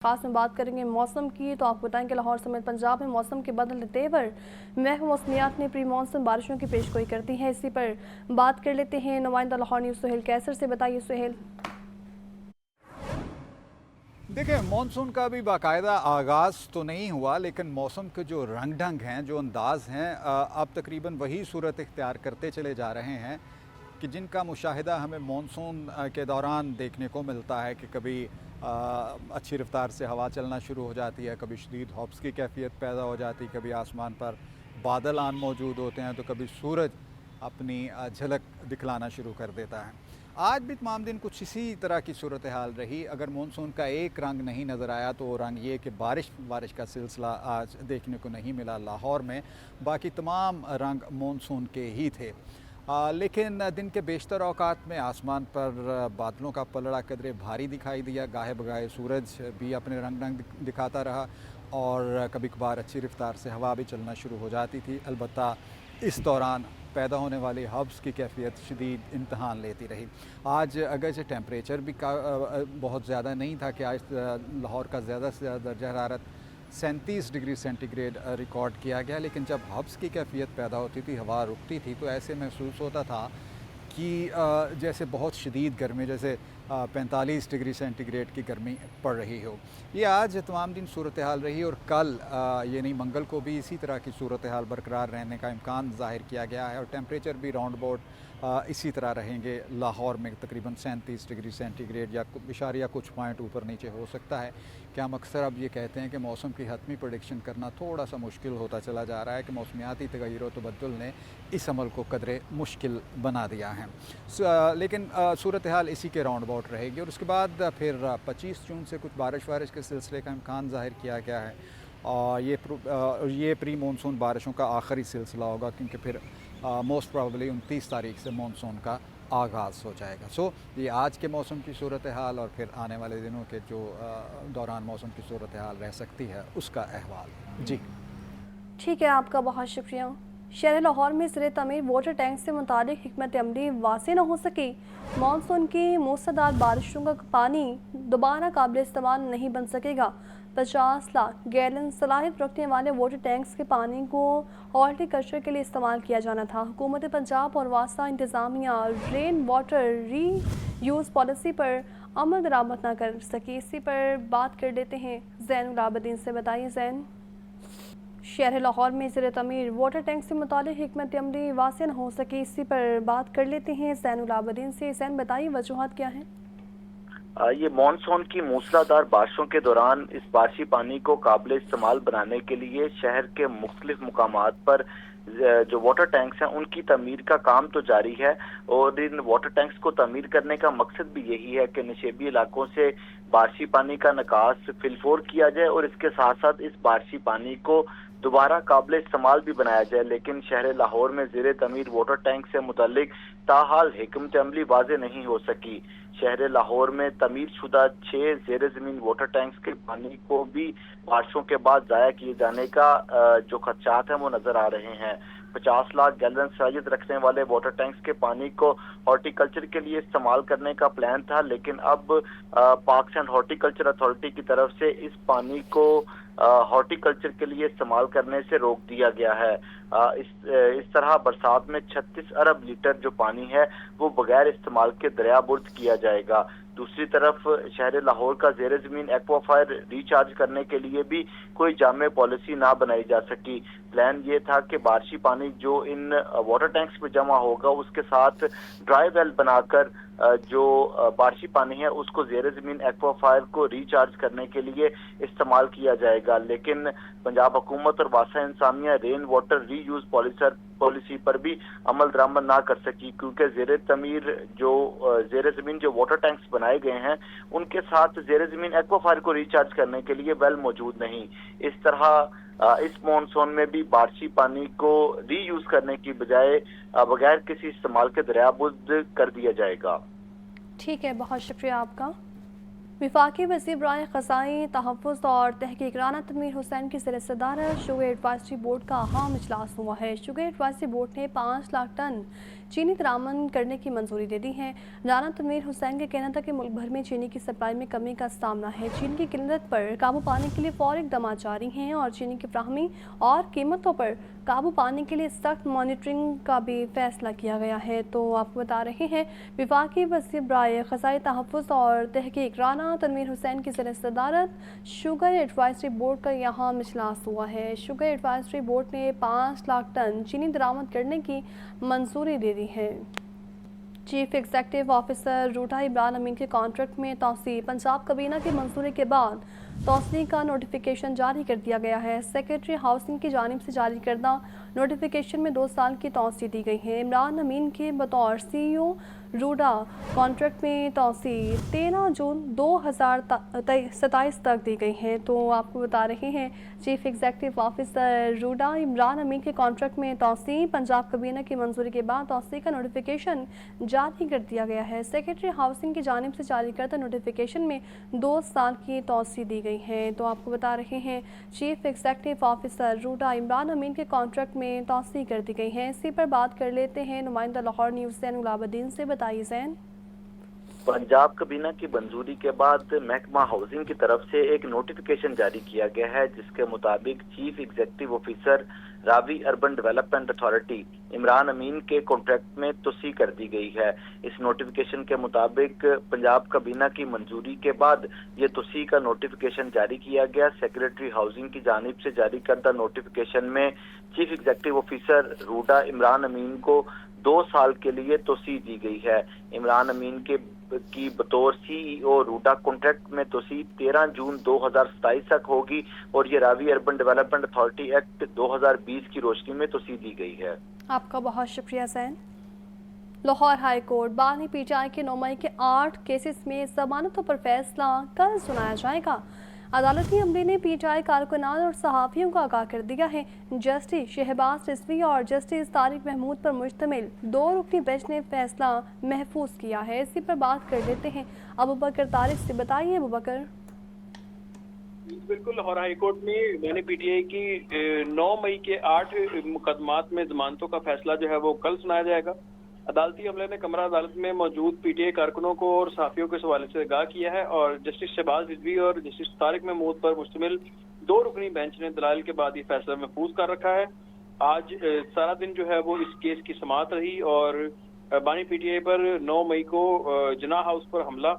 खास में बात करेंगे मौसम की, तो आपको बताएं कि लाहौर समेत पंजाब में मौसम के बदलते तेवर महकमा मौसमियात ने प्री मानसून बारिशों की पेशगोई कर दी है। इसी पर बात कर लेते हैं नुमाइंदा लाहौर न्यूज़ सुहेल कैसर से। बताइए सुहेल। देखिए, मानसून का भी बाकायदा आगाज़ तो नहीं हुआ, लेकिन मौसम के जो रंग ढंग हैं, जो अंदाज़ हैं, अब तकरीबन वही सूरत इख्तियार करते चले जा रहे हैं कि जिनका मुशाहिदा हमें मानसून के दौरान देखने को मिलता है कि कभी अच्छी रफ्तार से हवा चलना शुरू हो जाती है, कभी शदीद हब्स की कैफियत पैदा हो जाती है, कभी आसमान पर बादल आन मौजूद होते हैं, तो कभी सूरज अपनी झलक दिखलाना शुरू कर देता है। आज भी तमाम दिन कुछ इसी तरह की सूरत हाल रही। अगर मानसून का एक रंग नहीं नज़र आया तो वो रंग ये कि बारिश का सिलसिला आज देखने को नहीं मिला लाहौर में। बाकी तमाम रंग मानसून के ही थे। लेकिन दिन के बेशतर औकात में आसमान पर बादलों का पलड़ा कदरे भारी दिखाई दिया। गाहे बगाहे सूरज भी अपने रंग दिखाता रहा और कभी कभार अच्छी रफ्तार से हवा भी चलना शुरू हो जाती थी। अलबत्ता इस दौरान पैदा होने वाली हब्स की कैफियत शदीद इम्तहान लेती रही। आज अगरचे टेम्परेचर भी बहुत ज़्यादा नहीं था कि आज लाहौर का ज़्यादा से ज़्यादा दर्जा हरारत 37 डिग्री सेंटीग्रेड रिकॉर्ड किया गया, लेकिन जब हब्स की कैफियत पैदा होती थी, हवा रुकती थी, तो ऐसे महसूस होता था कि जैसे बहुत शदीद गर्मी, जैसे 45 डिग्री सेंटीग्रेड की गर्मी पड़ रही हो। ये आज तमाम दिन सूरत हाल रही और कल यानी मंगल को भी इसी तरह की सूरत हाल बरकरार रहने का इम्कान ज़ाहिर किया गया है और टेम्परेचर भी राउंड अबाउट इसी तरह रहेंगे। लाहौर में तकरीबन 37 डिग्री सेंटीग्रेड या इशारिया कुछ पॉइंट ऊपर नीचे हो सकता है। कि हम अक्सर अब ये कहते हैं कि मौसम की हतमी प्रेडिक्शन करना थोड़ा सा मुश्किल होता चला जा रहा है कि मौसमियाती तगय्युर व तबद्दुल ने इस अमल को कदरे मुश्किल बना दिया है। लेकिन सूरत हाल इसी के राउंड अबाउट रहेगी और उसके बाद फिर 25 जून से कुछ बारिश के सिलसिले का इम्कान ज़ाहिर किया गया है और ये प्री मानसून बारिशों का आखिरी सिलसिला होगा, क्योंकि फिर मोस्ट प्रॉबली 29 तारीख से मानसून का आगाज़ हो जाएगा। ये आज के मौसम की सूरत हाल और फिर आने वाले दिनों के जो दौरान मौसम की सूरत हाल रह सकती है उसका अहवाल। जी ठीक है, आपका बहुत शुक्रिया। शहर लाहौर में ज़िले तमीर वाटर टैंक से मुतालिक हिकमत अमली वासे न हो सकी। मानसून की मूसलाधार बारिशों का पानी दोबारा काबिल इस्तेमाल नहीं बन सकेगा। 50 लाख गैलन सलाहियत रखने वाले वाटर टैंक्स के पानी को हॉर्टिकल्चर के लिए इस्तेमाल किया जाना था। हुकूमत पंजाब और वासा इंतज़ामिया रेन वाटर री यूज़ पॉलिसी पर अमल दरामद न कर सकी। इसी पर बात कर लेते हैं ज़ैनुल आबदीन से। बताइए ज़ैन। शहर लाहौर में ज़िले तमीर वाटर टैंक से मुतालिक हिकमत अमली वासे न हो सकी। इसी पर बात कर लेते हैं ज़ैनुल आबदीन से। ज़ैन, बताइए वजूहात क्या हैं? ये मानसून की मूसलाधार बारिशों के दौरान इस बारिशी पानी को काबिल इस्तेमाल बनाने के लिए शहर के मुख्तलिफ मुकामात पर जो वाटर टैंक्स हैं उनकी तमीर का काम तो जारी है और इन वाटर टैंक्स को तमीर करने का मकसद भी यही है कि नशेबी इलाकों से बारिशी पानी का निकास फिलफोर किया जाए और इसके साथ साथ इस बारिशी पानी को दोबारा काबिल इस्तेमाल भी बनाया जाए। लेकिन शहर लाहौर में ज़ेरे तमीर वाटर टैंक से मुतालिक ताहाल हिकमत अमली वाज़े नहीं हो सकी। शहर लाहौर में तमीर शुदा 6 ज़ेरे ज़मीन वाटर टैंक्स के पानी को भी बारिशों के बाद ज़ाया किए जाने का जो खदशात हैं वो नज़र आ रहे हैं। 50 लाख गैलन सलाहियत रखने वाले वाटर टैंक्स के पानी को हॉर्टिकल्चर के लिए इस्तेमाल करने का प्लान था, लेकिन अब पार्क्स एंड हॉर्टिकल्चर अथॉरिटी की तरफ से इस पानी को हॉर्टिकल्चर के लिए इस्तेमाल करने से रोक दिया गया है। इस तरह बरसात में 36 अरब लीटर जो पानी है वो बगैर इस्तेमाल के दरिया बुर्द किया जाएगा। दूसरी तरफ शहर लाहौर का ज़ेरे ज़मीन एक्वाफायर रिचार्ज करने के लिए भी कोई जामे पॉलिसी ना बनाई जा सकी। प्लान ये था कि बारिशी पानी जो इन वाटर टैंक्स में जमा होगा उसके साथ ड्राई वेल बनाकर जो बारिशी पानी है उसको ज़ेरे ज़मीन एक्वाफायर को रिचार्ज करने के लिए इस्तेमाल किया जाएगा। लेकिन पंजाब हुकूमत और वासा इंतज़ामिया रेन वाटर री यूज़ पॉलिसी पर भी अमल दरामद ना कर सकी, क्योंकि ज़ेरे तमीर जो ज़ेरे ज़मीन जो वाटर टैंक्स बनाए गए हैं उनके साथ ज़ेरे ज़मीन एक्वाफायर को रिचार्ज करने के लिए वेल मौजूद नहीं। इस तरह इस मानसून में भी बारिशी पानी को री यूज़ करने की बजाय बगैर किसी इस्तेमाल के दरियाबुर्द कर दिया जाएगा। ठीक है, बहुत शुक्रिया आपका। वफाकी वज़ीर बराए ख़ज़ाई तहफ़्फ़ुज़ और तहक़ीक़ राना तनवीर हुसैन की ज़ेर सदारत शुगर एडवाइज़री बोर्ड का अहम इजलास हुआ है। शुगर एडवाइज़री बोर्ड ने 5 लाख टन चीनी दरामद करने की मंजूरी दे दी है। राना तनवीर हुसैन का कहना था कि मुल्क भर में चीनी की सप्लाई में कमी का सामना है। चीनी की किल्लत पर काबू पाने के लिए फौरी इक़दाम जारी हैं और चीनी की फ़राहमी और कीमतों पर काबू पाने के लिए सख्त मॉनिटरिंग का भी फैसला किया गया है। तो आपको बता रहे हैं वफाकी वज़ीर बराए ख़ज़ाई तहफ़्फ़ुज़ और तहक़ीक़ राना तनवीर हुसैन की ज़ेर सदारत शुगर एडवाइज़री बोर्ड का यहाँ इजलास हुआ है। शुगर एडवाइज़री बोर्ड ने 5 लाख टन चीनी दरामद करने की मंजूरी दे दी है। Chief executive officer RUDA Imran Amin के कॉन्ट्रैक्ट में तौसीह पंजाब काबीना की मंजूरी के बाद तौसीह का नोटिफिकेशन जारी कर दिया गया है। सेक्रेटरी हाउसिंग की जानिब से जारी करदा नोटिफिकेशन में 2 साल की तौसीह दी गई है। इमरान अमीन के बतौर CEO रूडा कॉन्ट्रैक्ट में तौसीह 13 जून 2027 तक दी गई है। तो आपको बता रहे हैं chief executive officer RUDA Imran Amin के कॉन्ट्रैक्ट में तौसीह पंजाब काबीना की मंजूरी के बाद तौसीह का नोटिफिकेशन जारी कर दिया गया है। सेक्रेटरी हाउसिंग की जानिब से जारी करदा नोटिफिकेशन में 2 साल की तौसीह दी गई है। तो आपको बता रहे हैं chief executive officer RUDA Imran Amin के कॉन्ट्रैक्ट में तौसीह कर दी गई है। इसी पर बात कर लेते हैं नुमाइंदा लाहौर न्यूज़ ज़ैन गुलाबुद्दीन से। बताइए ज़ैन। पंजाब काबीना की मंजूरी के बाद महकमा हाउसिंग की तरफ से एक नोटिफिकेशन जारी किया गया है जिसके मुताबिक chief executive officer Ravi urban development authority Imran Amin के कॉन्ट्रैक्ट में तोसी कर दी गई है। इस नोटिफिकेशन के मुताबिक पंजाब काबीना की मंजूरी के बाद ये तोसी का नोटिफिकेशन जारी किया गया। सेक्रेटरी हाउसिंग की जानिब से जारी करदा नोटिफिकेशन में chief executive officer RUDA Imran अमीन को 2 साल के लिए तोसी दी गई है। इमरान अमीन की बतौर CEO रूडा कॉन्ट्रैक्ट में तोसी 13 जून 2027 तक होगी और ये Ravi urban development authority act 2020 की रोशनी में तोसी दी गई है। आपका बहुत शुक्रिया ज़ैन। लाहौर हाई कोर्ट बानी PTI के 9 मई के 8 केसेस में जमानतों पर फैसला कल सुनाया जाएगा। अदालती अमले ने PTI कारकुनान और सहाफ़ियों को आगाह कर दिया है। जस्टिस शहबाज रिजवी और जस्टिस तारिक महमूद पर मुश्तमिल 2 रुकनी बेंच ने फैसला महफूज किया है। इसी पर बात कर लेते हैं अबू बकर तारिक से। बताइए अबू बकर। बिल्कुल, लाहौर हाई कोर्ट में मैंने PTI की 9 मई के 8 मुकदमात में जमानतों का फैसला जो है वो कल सुनाया जाएगा। अदालती अमले ने कमरा अदालत में मौजूद PTI कारकुनों को और सहाफ़ियों के हवाले से आगाह किया है और जस्टिस शहबाज रिजवी और जस्टिस तारिक महमूद पर मुश्तमिल 2 रुकनी बेंच ने दलाइल के बाद ये फैसला महफूज कर रखा है। आज सारा दिन जो है वो इस केस की समाअत रही और बानी PTI पर 9 मई को जना हाउस पर हमला,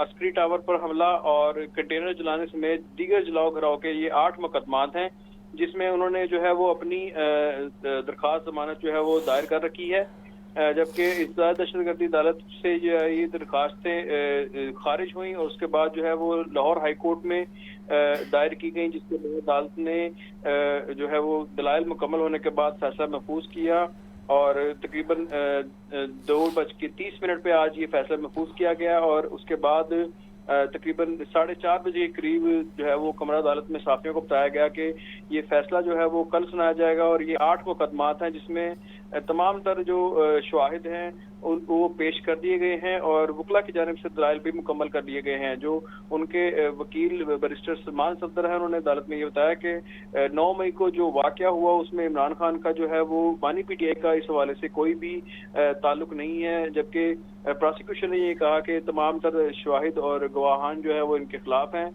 अस्करी टावर पर हमला और कंटेनर जलाने समेत दीगर जलाओ घराव के ये 8 मुकदमात हैं जिसमें उन्होंने जो है वो अपनी दरख्वास्त जमानत जो है वो दायर कर रखी है। जबकि इस्लाह दहशतगर्दी अदालत से जो है ये दरखास्तें खारिज हुई और उसके बाद जो है वो लाहौर हाई कोर्ट में दायर की गई जिसके बाद अदालत ने जो है वो दलाइल मुकम्मल होने के बाद फैसला महफूज किया और तकरीबन 2:30 पे आज ये फैसला महफूज किया गया और उसके बाद तकरीबन 4:30 बजे के करीब जो है वो कमरा अदालत में साफियों को बताया गया कि ये फैसला जो है वो कल सुनाया जाएगा और ये 8 मुकदमात हैं जिसमें तमाम तर जो शवाहिद हैं उनको पेश कर दिए गए हैं और वकला की जानिब से दलाइल भी मुकम्मल कर दिए गए हैं। जो उनके वकील बैरिस्टर सलमान सफदर हैं उन्होंने अदालत में ये बताया कि 9 मई को जो वाक़या हुआ उसमें इमरान खान का जो है वो बानी PTI का इस हवाले से कोई भी ताल्लुक नहीं है, जबकि प्रोसिक्यूशन ने ये कहा कि तमाम तर शवाहिद और गवाहान जो है वो इनके खिलाफ हैं।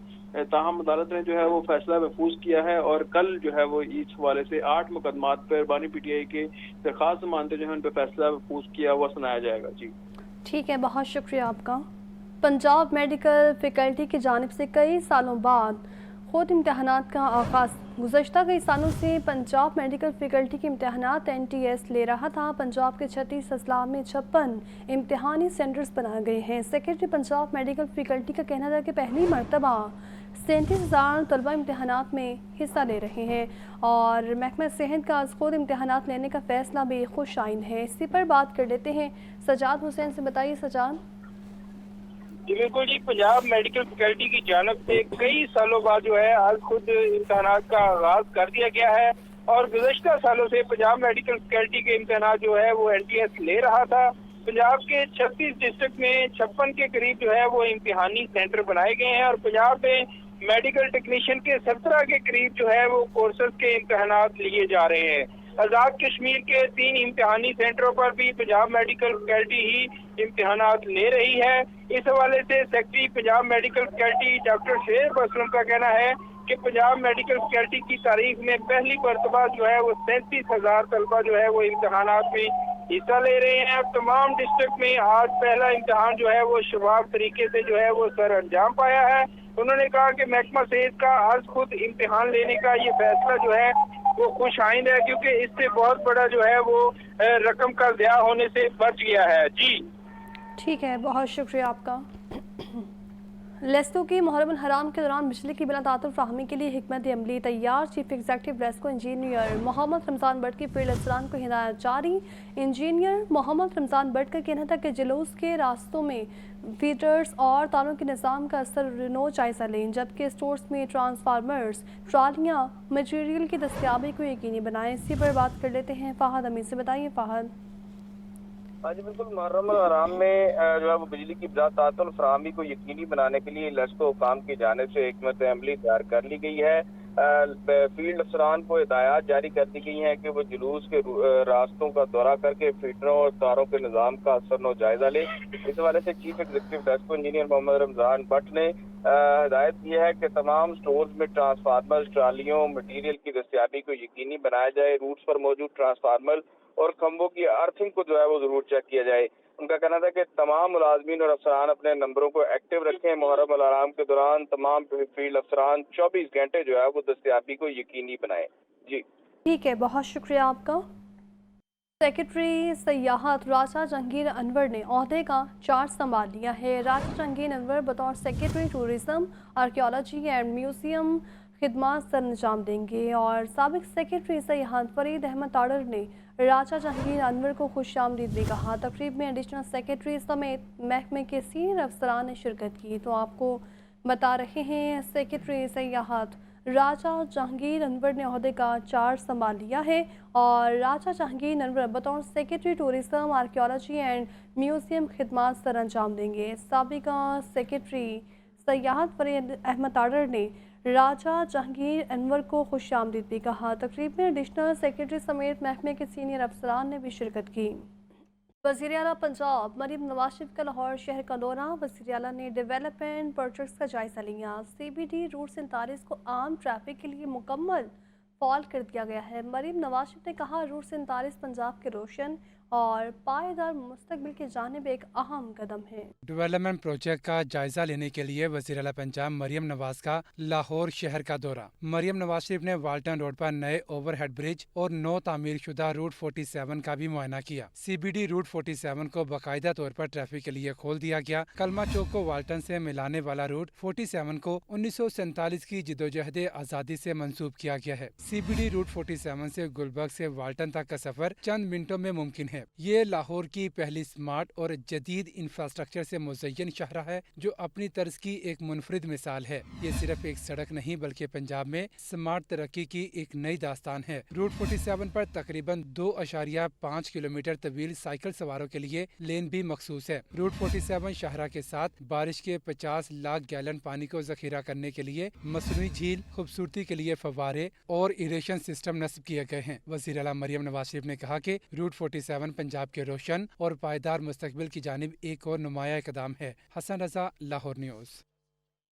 ताहम अदालत ने जो है वो फैसला महफूज किया है और कल जो है वो इस हवाले से 8 मुकदमात पर बानी PTI के दरखास्त मानते जो है उन पर फैसला महफूज किया हुआ सुनाया जाएगा। जी ठीक है, बहुत शुक्रिया आपका। पंजाब मेडिकल फैकल्टी की जानिब से कई सालों बाद खुद इम्तहानात का आगाज़। गुज़श्ता कई सालों से पंजाब मेडिकल फैकल्टी के इम्तहानात NTS ले रहा था। पंजाब के 36 अजला में 56 इम्तहानी सेंटर्स बनाए गए हैं। सेक्रेटरी पंजाब मेडिकल फैकल्टी का कहना था कि पहली मरतबा 37,000 तलबा इम्तहानात में हिस्सा ले रहे हैं और महकमा सेहत का आज खुद इम्तहानात लेने का फैसला भी खुश आइन है। इसी पर बात कर लेते हैं सजाद हुसैन से। बताइए सजाद। जी बिल्कुल जी, पंजाब मेडिकल फैकल्टी की जानब से कई सालों बाद जो है आज खुद इम्तहानात का आगाज कर दिया गया है और गुज़श्ता सालों से पंजाब मेडिकल फैकल्टी के इम्तहानात जो है वो NTS ले रहा था पंजाब के 36 डिस्ट्रिक्ट में 56 के करीब जो है वो इम्तिहानी सेंटर बनाए गए हैं और पंजाब में मेडिकल टेक्नीशियन के 17 के करीब जो है वो कोर्सेज के इम्तिहानात लिए जा रहे हैं। आज़ाद कश्मीर के 3 इम्तिहानी सेंटरों पर भी पंजाब मेडिकल फैकल्टी ही इम्तिहानात ले रही है। इस हवाले से secretary Punjab medical faculty doctor शेर असलम का कहना है कि पंजाब मेडिकल फैकल्टी की तारीख में पहली मरतबा जो है वो 37,000 तलबा जो है वो इम्तिहानात में हिस्सा ले रहे हैं। तमाम डिस्ट्रिक्ट में आज पहला इम्तिहान जो है वो शफाफ तरीके से जो है वो सर अंजाम पाया है। उन्होंने कहा कि महकमा सेहत का आज खुद इम्तिहान लेने का ये फैसला जो है वो खुश आइंद है, क्योंकि इससे बहुत बड़ा जो है वो रकम का ज़िया होने से बच गया है। जी ठीक है, बहुत शुक्रिया आपका। लेस्को की मुहर्रम हराम के दौरान बिजली की बिना तातुल फ्राहमी के लिए हिकमत अमली तैयार। Chief executive LESCO engineer Mohammad Ramzan Bhatt की फील्ड अफसरान को हिदायत जारी। इंजीनियर मोहम्मद रमज़ान भट्ट का कहना था कि जुलूस के रास्तों में फीडर्स और तारों के निज़ाम का असर नो जायज़ा लें, जबकि स्टोर्स में ट्रांसफार्मर्स, ट्रालियाँ, मटीरियल की दस्तियाबी को यकीनी बनाएं। इसी पर बात कर लेते हैं फ़ाहद अमीर से। बताइए फ़ाहद। हाँ जी बिल्कुल, मुहर्रम हराम में जो है वो बिजली की बिला तातुल फराहमी को यकीनी बनाने के लिए लेस्को हुकाम की जानिब से हिकमत अमली तैयार कर ली गई है। फील्ड अफसरान को हिदायत जारी कर दी गई हैं कि वो जुलूस के रास्तों का दौरा करके फीडरों और तारों के निज़ाम का असर नो जायजा ले। इस हवाले से chief executive LESCO engineer Mohammad Ramzan Bhatt ने हिदायत की है कि तमाम स्टोर्स में ट्रांसफार्मर, ट्रालियों, मटीरियल की दस्तियाबी को यकीनी बनाया जाए। रूट्स पर मौजूद ट्रांसफार्मर और खंभों की अर्थिंग को जो है वो जरूर चेक किया जाए। उनका कहना था कि तमाम मुलाजमीन और अफसरान अपने नंबरों को एक्टिव रखें। मुहर्रम हराम के दौरान तमाम फील्ड अफसरान 24 घंटे जो है वो दस्तियाबी को यकीनी बनाए। जी ठीक है, बहुत शुक्रिया आपका। सेक्रेटरी सयाहत राजा जहांगीर अनवर ने ओहदे का चार्ज संभाल लिया है। राजा जहांगीर अनवर बतौर secretary tourism, archaeology and museum खिदमात सर अंजाम देंगे और साबिक सेक्रेटरी सयाहत फरीद अहमद ताड़र ने राजा जहांगीर अनवर को खुश आमदीद भी कहा। तकरीब में एडिशनल सेक्रेटरी समेत महकमे के सीनियर अफसरान ने शिरकत की। तो आपको बता रहे हैं सेक्रेटरी सयाहत राजा जहांगीर अनवर ने ओहदे का चार्ज संभाल लिया है और राजा जहांगीर अनवर बतौर secretary tourism, archaeology and museum खिदमात सर अंजाम देंगे। साबिका सेक्रेटरी सयाहत फरीद अहमद ताड़र ने राजा जहांगीर अनवर को खुश आमदीद भी कहा। तकरीब में एडिशनल सेक्रेटरी समेत महकमे के सीनियर अफसरान ने भी शिरकत की। वज़ीर आला पंजाब मरीम नवाज शरीफ का लाहौर शहर का दौरा। वज़ीर आला ने डेवलपमेंट प्रोजेक्ट्स का जायज़ा लिया। CBD रूट 47 को आम ट्रैफिक के लिए मुकम्मल फॉल कर दिया गया है। मरीम नवाज शरीफ ने कहा रूट 47 पंजाब के रोशन और पायदार मुस्तकबिल की जानिब एक अहम कदम है। डेवलपमेंट प्रोजेक्ट का जायजा लेने के लिए वज़ीर आला पंजाब मरियम नवाज का लाहौर शहर का दौरा। मरियम नवाज शरीफ ने वाल्टन रोड पर नए ओवरहेड ब्रिज और नौ तामीर शुदा रूट 47 का भी मुआयना किया। CBD रूट 47 को बाकायदा तौर पर ट्रैफिक के लिए खोल दिया गया। कलमा चौक को वाल्टन से मिलाने वाला रूट 47 को 1947 की जिदोजहद आज़ादी से मंसूब किया गया है। CBD रूट 47 से गुलबर्ग से वाल्टन तक का सफर चंद मिनटों में मुमकिन है। ये लाहौर की पहली स्मार्ट और जदीद इंफ्रास्ट्रक्चर से मुज़य्यन शहर है जो अपनी तर्ज की एक मुनफरिद मिसाल है। ये सिर्फ एक सड़क नहीं बल्कि पंजाब में स्मार्ट तरक्की की एक नई दास्तान है। रूट 47 पर तकरीबन 2.5 किलोमीटर तवील साइकिल सवारों के लिए लेन भी मखसूस है। रूट 47 शाहरा के साथ बारिश के 50 लाख गैलन पानी को जखीरा करने के लिए मसनूई झील, खूबसूरती के लिए फव्वारे और इरेशन सिस्टम नस्ब किए गए हैं। वज़ीर आला मरियम नवाज शरीफ ने कहा कि रूट 47 पंजाब के रोशन और पायदार मुस्तकबिल की जानिब एक और नुमाया इक़दाम है। हसन रजा, लाहौर न्यूज़।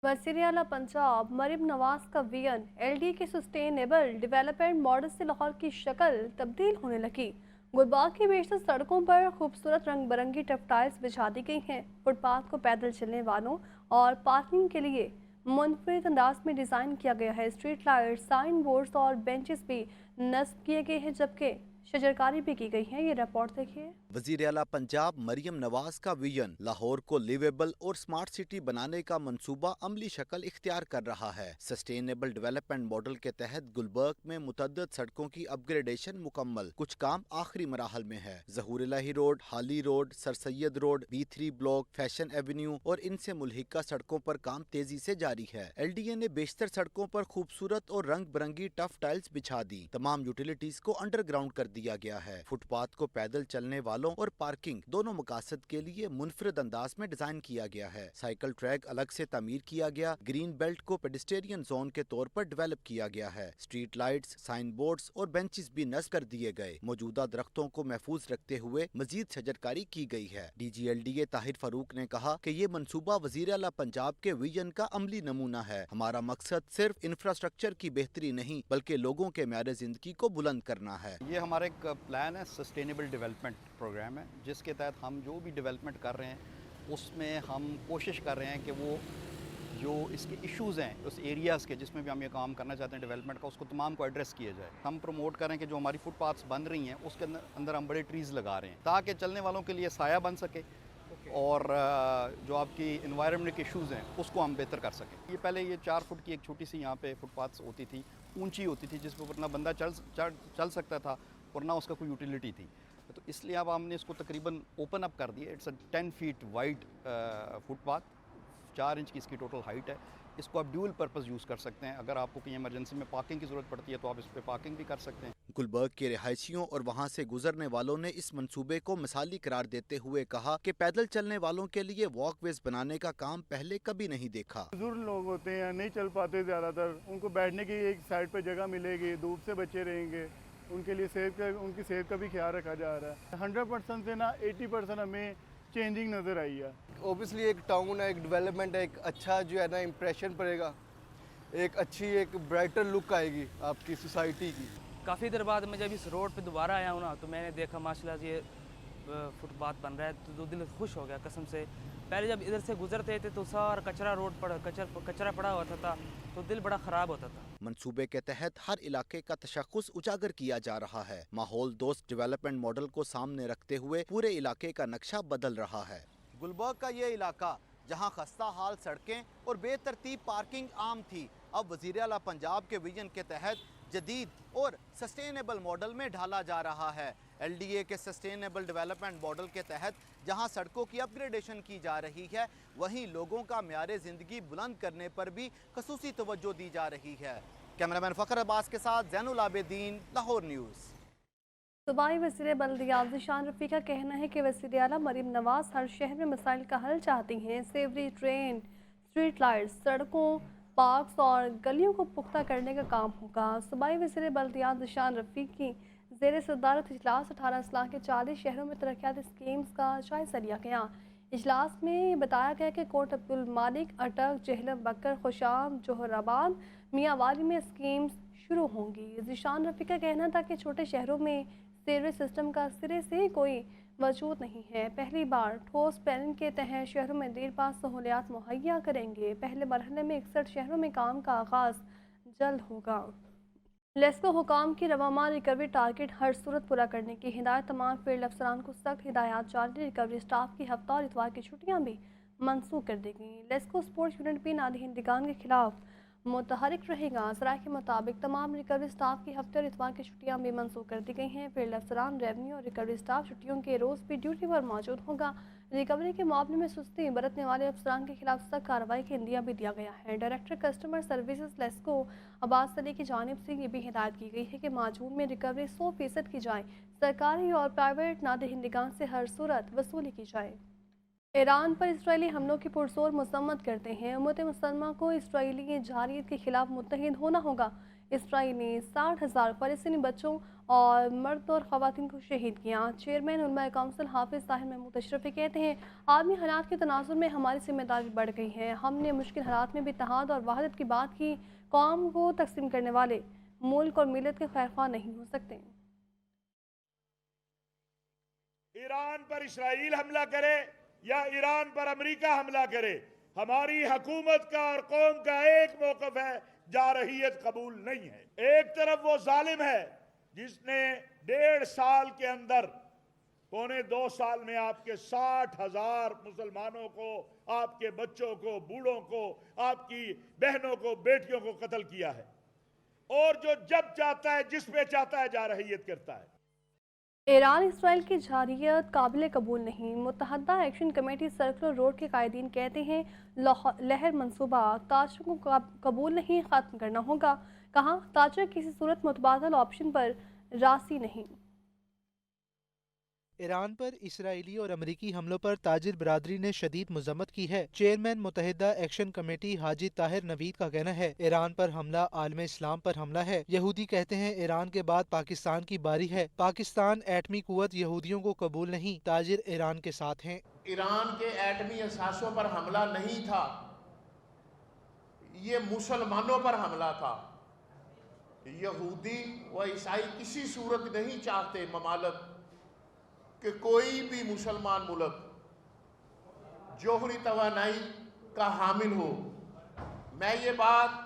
वज़ीर आला पंजाब मरीम नवाज का विजन LD के सस्टेनेबल डेवलपमेंट मॉडल से लाहौर की शक्ल तब्दील होने लगी। गुलबाग की बेशतर सड़कों पर खूबसूरत रंग बिरंगी टफ्टाइल्स बिछा दी गई हैं। फुटपाथ को पैदल चलने वालों और पार्किंग के लिए मुनफरिद अंदाज में डिज़ाइन किया गया है। स्ट्रीट लाइट, साइन बोर्ड्स और बेंचेस भी नस्ब किए गए हैं, जबकि शजरकारी भी की गई है। ये रिपोर्ट देखिए। वज़ीर आला पंजाब मरियम नवाज का विजन लाहौर को लिवेबल और स्मार्ट सिटी बनाने का मंसूबा अमली शक्ल इख्तियार कर रहा है। सस्टेनेबल डेवलपमेंट मॉडल के तहत गुलबर्ग में मुतअद्दिद सड़कों की अपग्रेडेशन मुकम्मल, कुछ काम आखिरी मराहल में है। ज़हूर इलाही रोड, हाली road, sir Syed road, B3 block, fashion Avenue और इनसे मुल्हिका सड़कों पर काम तेजी से जारी है। LDA ने बेशतर सड़कों पर खूबसूरत और रंग बिरंगी टफ टाइल्स बिछा दी। तमाम यूटिलिटीज को अंडरग्राउंड कर दिया गया है। फुटपाथ को पैदल चलने वालों और पार्किंग दोनों मकासद के लिए मुनफरद अंदाज में डिजाइन किया गया है। साइकिल ट्रैक अलग से तामीर किया गया। ग्रीन बेल्ट को पेडिस्टेरियन जोन के तौर पर डेवलप किया गया है। स्ट्रीट लाइट्स, साइन बोर्ड्स और बेंचेस भी नस्ब कर दिए गए। मौजूदा दरख्तों को महफूज रखते हुए मजीद शजरकारी की गई है। DGLDA ताहिर फारूक ने कहा कि ये मंसूबा वजीर आला पंजाब के विजन का अमली नमूना है। हमारा मकसद सिर्फ इंफ्रास्ट्रक्चर की बेहतरी नहीं बल्कि लोगों के म्यार जिंदगी को बुलंद करना है। ये हमारा एक प्लान है, सस्टेनेबल डेवलपमेंट प्रोग्राम है, जिसके तहत हम जो भी डेवलपमेंट कर रहे हैं उसमें हम कोशिश कर रहे हैं कि वो जो इसके इश्यूज़ हैं उस एरियाज़ के जिसमें भी हम ये काम करना चाहते हैं डेवलपमेंट का, उसको तमाम को एड्रेस किया जाए। हम प्रमोट कर रहे हैं कि जो हमारी फुटपाथ्स बन रही हैं उसके अंदर हम बड़े ट्रीज़ लगा रहे हैं ताकि चलने वालों के लिए साया बन सके और जो आपकी इन्वायरमेंट के इश्यूज़ हैं उसको हम बेहतर कर सकें। ये पहले ये 4 फुट की एक छोटी सी यहाँ पे फुटपाथ्स होती थी, ऊंची होती थी, जिस पर ना बंदा चल सकता था और ना उसका कोई यूटिलिटी थी। तो इसलिए अब हमने इसको तकरीबन ओपन अप कर दिया। It's a 10 feet wide footpath, 4 inch की इसकी टोटल हाइट है। इसको आप ड्यूल पर्पस यूज़ कर सकते हैं। अगर आपको कहीं इमरजेंसी में पार्किंग की ज़रूरत पड़ती है तो आप इस पर पार्किंग भी कर सकते हैं। गुलबर्ग के रिहायशियों और वहां से गुजरने वालों ने इस मंसूबे को मिसाली करार देते हुए कहा कि पैदल चलने वालों के लिए वॉकवेज बनाने का काम पहले कभी नहीं देखा। बुजुर्ग लोग होते हैं, नहीं चल पाते ज़्यादातर, उनको बैठने की एक साइड पर जगह मिलेगी, धूप से बचे रहेंगे, उनके लिए उनकी सेहत का भी ख्याल रखा जा रहा है। 100% से ना 80% हमें चेंजिंग नज़र आई है। ओबियसली एक टाउन है, एक डेवलपमेंट है, एक अच्छा जो है ना इम्प्रेशन पड़ेगा, एक अच्छी एक ब्राइटर लुक आएगी आपकी सोसाइटी की। काफ़ी देर बाद मैं जब इस रोड पे दोबारा आया हूँ ना तो मैंने देखा माशाल्लाह ये फुटपाथ बन रहा है तो दिल खुश हो गया कसम से। पहले जब इधर से गुजरते थे तो सारा कचरा रोड पर कचरा पड़ा होता था तो दिल बड़ा ख़राब होता था। मंसूबे के तहत हर इलाके का तशख़्ख़ुस उजागर किया जा रहा है। माहौल दोस्त डेवलपमेंट मॉडल को सामने रखते हुए पूरे इलाके का नक्शा बदल रहा है। गुलबर्ग का ये इलाका जहाँ खस्ता हाल सड़कें और बेतरतीब पार्किंग आम थी, अब वज़ीर आला पंजाब के विजन के तहत जदीद और सस्टेनेबल मॉडल में ढाला जा रहा है। LDA के सस्टेनेबल डेवलपमेंट मॉडल के तहत जहां सड़कों की अपग्रेडेशन की जा रही है, वहीं लोगों का म्यारे ज़िंदगी बुलंद करने पर भी खसूसी तवज्जो दी जा रही है। कैमरामैन फ़खर अब्बास के साथ ज़ैनुल आबिदीन, लाहौर न्यूज़। सूबाई वज़ीर बल्दियात ज़ीशान रफ़ी का कहना है कि वज़ीर आला मरीम नवाज़ हर शहर में मसाइल का हल चाहती हैं। सेवरी ट्रेन, स्ट्रीट लाइट्स, सड़कों, पार्क्स और गलियों को पुख्ता करने का काम होगा। सूबाई वज़ीर बल्दियात ज़ीशान रफ़ी की ज़ेर सदारत इजलास 18 अजला के 40 शहरों में तरक्याती स्कीम्स का जायज़ा लिया गया। इजलास में बताया गया कि कोट अब्दुल मालिक, अटक, जेहलम, बकर, खुशाम, जोहराबाद, मियांवाली में स्कीम्स शुरू होंगी। ज़ीशान रफ़ी का कहना था कि छोटे शहरों में सीवरेज सिस्टम का सिरे से कोई वजूद नहीं है। पहली बार ठोस प्लानिंग के तहत शहरों में देर बाद सहूलियात मुहैया करेंगे। पहले मरहले में 61 शहरों में काम का आगाज़ जल्द होगा। लेस्को हुकाम की रवामा रिकवरी टारगेट हर सूरत पूरा करने की हिदायत। तमाम फील्ड अफसरान को सख्त हिदायत जारी। रिकवरी स्टाफ की हफ्ता और इतवार की छुट्टियाँ भी मनसूख कर दी गई। लेस्को स्पोर्ट्स यूनिट भी नादी हिंदगान के खिलाफ मुतहरिक रहेगा। ज़राए के मुताबिक तमाम रिकवरी स्टाफ की हफ्ते और इतवार की छुट्टियां भी मनसूख कर दी गई हैं। फील्ड अफसरान, रेवन्यू और रिकवरी स्टाफ छुट्टियों के रोज़ भी ड्यूटी पर मौजूद होगा। रिकवरी के मामले में सुस्ती बरतने वाले अफसरान के खिलाफ सख्त कार्रवाई का इंदिया भी दिया गया है। Director customer services LESCO Abbas Ali की जानिब से ये भी हिदायत की गई है कि माजून में रिकवरी 100% की जाए। सरकारी और प्राइवेट नादे हिंदगान से हर सूरत वसूली की जाए। ईरान पर इसराइली हमलों की पुरजोर मजम्मत करते हैं। उम्मत मुसलमान को इसराइली जारियत के खिलाफ मुत्तहिद होना होगा। इसराइल ने 60,000 फ़लस्तीनी बच्चों और मर्द और ख़वातीन को शहीद किया। चेयरमैन उलमा काउंसिल हाफिज़ ताहिर महमूद अशरफी कहते हैं, आलमी हालात के तनाजुर में हमारी जिम्मेदारी बढ़ गई है। हमने मुश्किल हालात में भी इत्तेहाद और वहदत की बात की। कौम को तकसीम करने वाले मुल्क और मिलत के खैरख्वाह नहीं हो सकते। ईरान पर इसराइल हमला करे या ईरान पर अमेरिका हमला करे, हमारी हुकूमत का और कौम का एक मौक़िफ़ है, जारहियत कबूल नहीं है। एक तरफ वो जालिम है जिसने 1.5 साल के अंदर, पौने 2 साल में आपके 60,000 मुसलमानों को, आपके बच्चों को, बूढ़ों को, आपकी बहनों को, बेटियों को कत्ल किया है, और जो जब चाहता है, जिस पे चाहता है, जारहियत करता है। ईरान इसराइल की जारियत काबिल कबूल नहीं। मुत्तहदा एक्शन कमेटी सर्कुलर रोड के कायदीन कहते हैं, लहर मंसूबा ताजर को कबूल नहीं, ख़त्म करना होगा। कहा, ताजर किसी सूरत मुतबादल ऑप्शन पर राजी नहीं। ایران پر اسرائیلی اور امریکی حملوں پر تاجر برادری نے شدید مذمت کی ہے۔ چیئرمین متحدہ ایکشن کمیٹی حاجی طاہر نوید کا کہنا ہے ایران پر حملہ عالم اسلام پر حملہ ہے۔ یہودی کہتے ہیں ایران کے بعد پاکستان کی باری ہے، پاکستان ایٹمی قوت یہودیوں کو قبول نہیں، تاجر ایران کے ساتھ ہیں۔ ایران کے ایٹمی اثاثوں پر حملہ نہیں تھا، یہ مسلمانوں پر حملہ تھا۔ یہودی و عیسائی کسی صورت نہیں چاہتے ممالک کہ کوئی بھی مسلمان ملک جوہری توانائی کا حامل ہو۔ میں یہ بات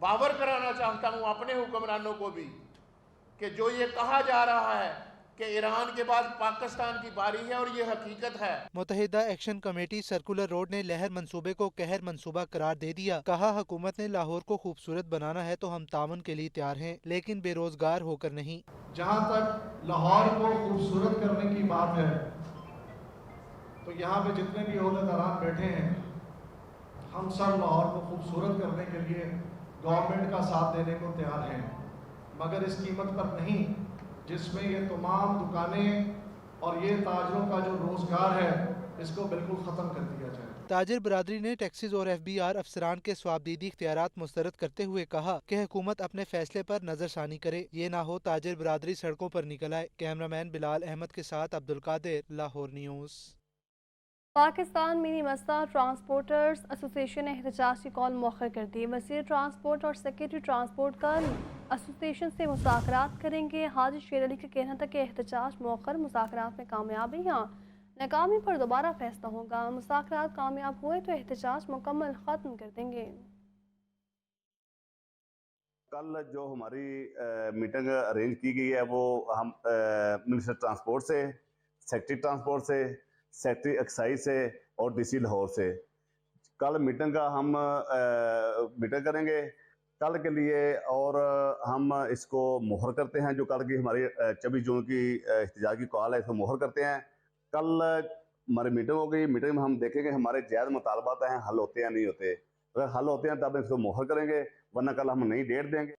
باور کرانا چاہتا ہوں اپنے حکمرانوں کو بھی کہ جو یہ کہا جا رہا ہے کہ ایران کے بعد پاکستان کی باری ہے، اور یہ حقیقت ہے۔ متحدہ ایکشن کمیٹی سرکولر روڈ نے لہر منصوبے کو قہر منصوبہ قرار دے دیا۔ کہا حکومت نے لاہور کو خوبصورت بنانا ہے تو ہم تعاون کے لیے تیار ہیں، لیکن بے روزگار ہو کر نہیں۔ جہاں تک لاہور کو خوبصورت کرنے کی بات ہے تو یہاں پہ جتنے بھی عہدیداران بیٹھے ہیں ہم سب لاہور کو خوبصورت کرنے کے لیے گورنمنٹ کا ساتھ دینے کو تیار ہیں، مگر اس قیمت پر نہیں جس میں یہ تمام دکانیں اور یہ تاجروں کا جو روزگار ہے اس کو بالکل ختم کر دیا جائے۔ تاجر برادری نے ٹیکسز اور FBR افسران کے صوابدیدی اختیارات مسترد کرتے ہوئے کہا کہ حکومت اپنے فیصلے پر نظر ثانی کرے، یہ نہ ہو تاجر برادری سڑکوں پر نکل آئے۔ کیمرامین بلال احمد کے ساتھ عبدالقادر، لاہور نیوز۔ پاکستان منی مسئلہ ٹرانسپورٹرز ایسوسی ایشن نے احتجاج کی کال مؤخر کر دی۔ وزیر ٹرانسپورٹ اور سیکرٹری ٹرانسپورٹ کل ایسوسی ایشن سے مذاکرات کریں گے۔ حاجی شیر علی کا کہنا تھا کہ احتجاج مؤخر مذاکرات میں کامیابی یا ناکامی پر دوبارہ فیصلہ ہوگا۔ مذاکرات کامیاب ہوئے تو احتجاج مکمل ختم کر دیں گے۔ کل جو ہماری میٹنگ ارینج کی گئی ہے وہ ہم منسٹر ٹرانسپورٹ سے، سیکرٹری ٹرانسپورٹ سے، سیکرٹری ایکسائز سے اور DC لاہور سے کل میٹنگ کا ہم میٹنگ کریں گے کل کے لیے، اور ہم اس کو مہر کرتے ہیں۔ جو کل کی ہماری 24 جون کی احتجاج کی کال ہے اس کو مہر کرتے ہیں۔ کل ہماری میٹنگ ہو گئی، میٹنگ میں ہم دیکھیں گے ہمارے جائز مطالبات ہیں حل ہوتے ہیں نہیں ہوتے، اگر حل ہوتے ہیں تب اس کو مہر کریں گے، ورنہ کل ہم نئی ڈیٹ دیں گے۔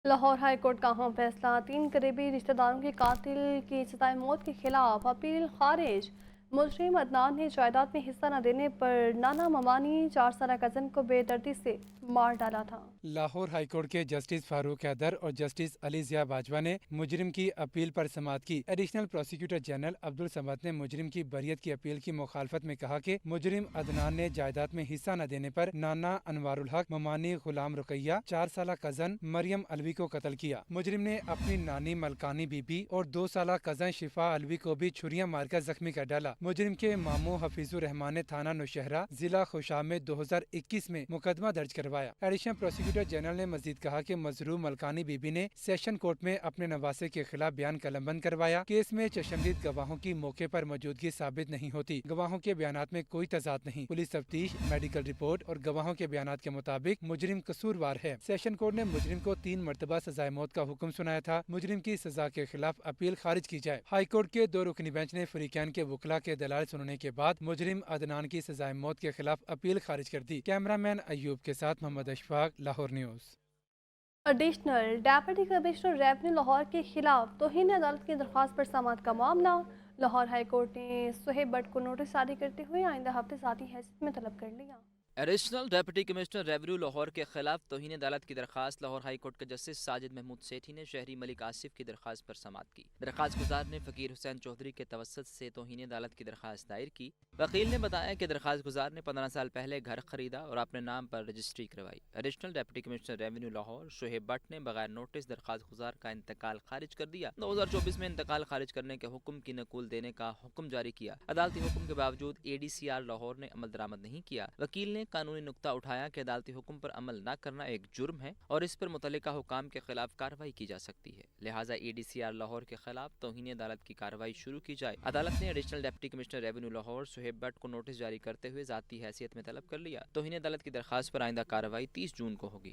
لاہور ہائی کورٹ کا اہم فیصلہ، 3 قریبی رشتہ داروں کے قاتل کی سزائے موت کے خلاف اپیل خارج۔ مجرم عدنان نے جائیداد میں حصہ نہ دینے پر نانا ممانی 4 سالہ کزن کو بے دردی سے مار ڈالا تھا۔ لاہور ہائی کورٹ کے جسٹس فاروق حیدر اور جسٹس علی ضیاء باجوہ نے مجرم کی اپیل پر سماعت کی۔ ایڈیشنل پروسیکیوٹر جنرل عبدالصمد نے مجرم کی بریت کی اپیل کی مخالفت میں کہا کہ مجرم عدنان نے جائیداد میں حصہ نہ دینے پر نانا انوار الحق، ممانی غلام رقیہ، 4 سالہ کزن مریم علوی کو قتل کیا۔ مجرم نے اپنی نانی ملکانی بی بی اور 2 سالہ کزن شفا علوی کو بھی چھریاں مار کر زخمی کر ڈالا۔ مجرم کے ماموں حفیظ الرحمان نے تھانہ نوشہرہ ضلع خوشام میں 2021 میں مقدمہ درج کروایا۔ ایڈیشنل پروسیکیوٹر جنرل نے مزید کہا کہ مظلوم ملکانی بی بی نے سیشن کورٹ میں اپنے نواسے کے خلاف بیان قلم بند کروایا۔ کیس میں چشمدید گواہوں کی موقع پر موجودگی ثابت نہیں ہوتی، گواہوں کے بیانات میں کوئی تضاد نہیں، پولیس تفتیش، میڈیکل رپورٹ اور گواہوں کے بیانات کے مطابق مجرم قصوروار ہے۔ سیشن کورٹ نے مجرم کو 3 مرتبہ سزائے موت کا حکم سنایا تھا۔ مجرم کی سزا کے خلاف اپیل خارج کی جائے۔ ہائی کورٹ کے 2 رکنی بینچ نے فریقین کے وکلاء کے دلائل سننے کے بعد مجرم عدنان کی سزائے موت کے خلاف اپیل خارج کر دی۔ کیمرامین ایوب کے ساتھ Muhammad Ashfaq, Lahore news. Additional deputy commissioner revenue Lahore کے خلاف توہین عدالت کی درخواست پر سماعت کا معاملہ۔ لاہور ہائی کورٹ نے صہیب بٹ کو نوٹس جاری کرتے ہوئے آئندہ ہفتے ذاتی حیثیت میں طلب کر لیا۔ Additional deputy commissioner revenue Lahore کے خلاف توہین عدالت کی درخواست لاہور ہائی کورٹ کے جسٹس ساجد محمود سیٹھی نے شہری ملک آصف کی درخواست پر سماعت کی۔ درخواست گزار نے فقیر حسین چودھری کے توسط سے توہین عدالت کی درخواست دائر کی۔ وکیل نے بتایا کہ درخواست گزار نے 15 سال پہلے گھر خریدا اور اپنے نام پر رجسٹری کروائی۔ Additional deputy commissioner revenue Lahore Shoaib but نے بغیر نوٹس درخواست گزار کا انتقال خارج کر دیا۔ 2024 میں انتقال خارج کرنے کے حکم کی نقول دینے کا حکم جاری کیا۔ عدالتی حکم کے باوجود ADCR لاہور نے عمل درآمد نہیں کیا۔ وکیل نے قانونی نقطہ اٹھایا کہ عدالتی حکم پر عمل نہ کرنا ایک جرم ہے اور اس پر متعلقہ حکام کے خلاف کارروائی کی جا سکتی ہے، لہٰذا ADCR لاہور کے خلاف توہین عدالت کی کارروائی شروع کی جائے۔ عدالت نے additional deputy commissioner revenue Lahore Shoaib but کو نوٹس جاری کرتے ہوئے ذاتی حیثیت میں طلب کر لیا۔ توہین عدالت کی درخواست پر آئندہ کارروائی 30 جون کو ہوگی۔